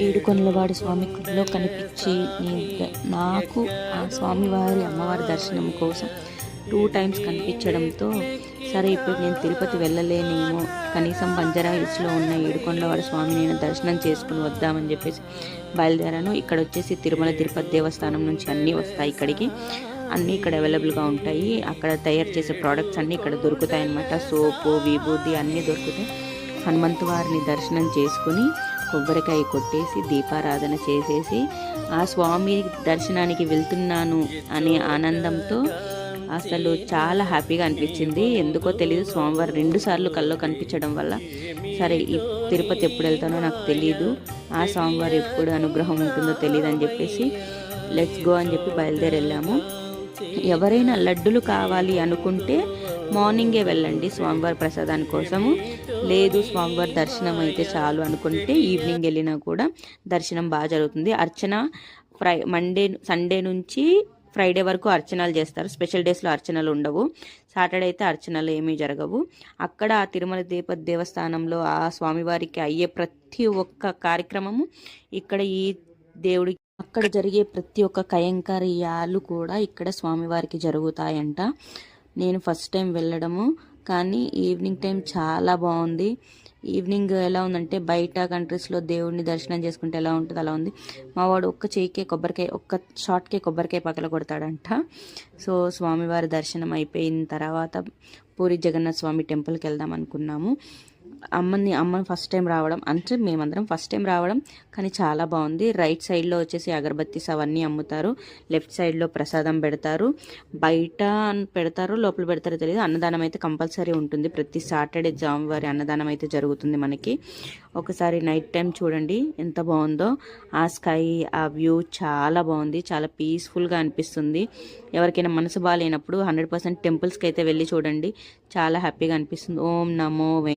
ఏడుకొండలవాడి స్వామి గుడిలో కనిపించి నాకు ఆ స్వామివారి అమ్మవారి దర్శనం కోసం 2 టైమ్స్ కనిపించడంతో సరే ఇప్పుడు నేను తిరుపతి వెళ్ళలేనేమో, కనీసం బంజారా హిల్స్లో ఉన్న ఏడుకొండలవాడి స్వామి నేను దర్శనం చేసుకుని వద్దామని చెప్పేసి బయలుదేరాను. ఇక్కడ వచ్చేసి తిరుమల తిరుపతి దేవస్థానం నుంచి అన్నీ వస్తాయి ఇక్కడికి. అన్నీ ఇక్కడ అవైలబుల్గా ఉంటాయి. అక్కడ తయారు చేసే ప్రోడక్ట్స్ అన్నీ ఇక్కడ దొరుకుతాయి అన్నమాట. సోపు, విభూది అన్నీ దొరుకుతాయి. హనుమంతు వారిని దర్శనం చేసుకుని కొబ్బరికాయ కొట్టేసి దీపారాధన చేసేసి ఆ స్వామి దర్శనానికి వెళ్తున్నాను అనే ఆనందంతో అసలు చాలా హ్యాపీగా అనిపించింది. ఎందుకో తెలియదు, స్వామివారు 2 సార్లు కల్లో కనిపించడం వల్ల సరే ఈ తిరుపతి ఎప్పుడు వెళ్తానో నాకు తెలియదు, ఆ స్వామివారు ఎప్పుడు అనుగ్రహం ఉంటుందో తెలియదు అని చెప్పేసి లెట్స్ గో అని చెప్పి బయలుదేరి వెళ్ళాము. ఎవరైనా లడ్డులు కావాలి అనుకుంటే మార్నింగే వెళ్ళండి స్వామివారి ప్రసాదాని కోసము. లేదు స్వామివారి దర్శనం అయితే చాలు అనుకుంటే ఈవినింగ్ వెళ్ళినా కూడా దర్శనం బాగా జరుగుతుంది. అర్చన సండే నుంచి ఫ్రైడే వరకు అర్చనలు చేస్తారు. స్పెషల్ డేస్లో అర్చనలు ఉండవు. సాటర్డే అయితే అర్చనలు ఏమీ జరగవు. అక్కడ ఆ తిరుమల తిరుపతి దేవస్థానంలో ఆ స్వామివారికి అయ్యే ప్రతి ఒక్క కార్యక్రమము ఇక్కడ ఈ దేవుడి అక్కడ జరిగే ప్రతి ఒక్క కయంకర్యాలు కూడా ఇక్కడ స్వామివారికి జరుగుతాయంట. నేను ఫస్ట్ టైం వెళ్ళడము, కానీ ఈవినింగ్ టైం చాలా బాగుంది. ఈవినింగ్ ఎలా ఉందంటే బయట కంట్రీస్లో దేవుడిని దర్శనం చేసుకుంటే ఎలా ఉంటుంది అలా ఉంది. మావాడు ఒక్క షార్ట్కే కొబ్బరికాయ పగల కొడతాడంట. సో స్వామివారి దర్శనం అయిపోయిన తర్వాత పూరి జగన్నాథ్ స్వామి టెంపుల్కి వెళ్దాం అనుకున్నాము. అమ్మని ఫస్ట్ టైం రావడం అంటే మేమందరం ఫస్ట్ టైం రావడం, కానీ చాలా బాగుంది. రైట్ సైడ్లో వచ్చేసి అగరబత్తీస్ అవన్నీ అమ్ముతారు. లెఫ్ట్ సైడ్లో ప్రసాదం పెడతారు. బయట పెడతారు, లోపల పెడతారో తెలియదు. అన్నదానం అయితే కంపల్సరీ ఉంటుంది. ప్రతి సాటర్డే స్వామివారి అన్నదానం అయితే జరుగుతుంది మనకి. ఒకసారి నైట్ టైం చూడండి ఎంత బాగుందో. ఆ స్కై, ఆ వ్యూ చాలా బాగుంది. చాలా పీస్ఫుల్గా అనిపిస్తుంది. ఎవరికైనా మనసు బాగాలేనప్పుడు 100% టెంపుల్స్కి అయితే వెళ్ళి చూడండి, చాలా హ్యాపీగా అనిపిస్తుంది. ఓం నమో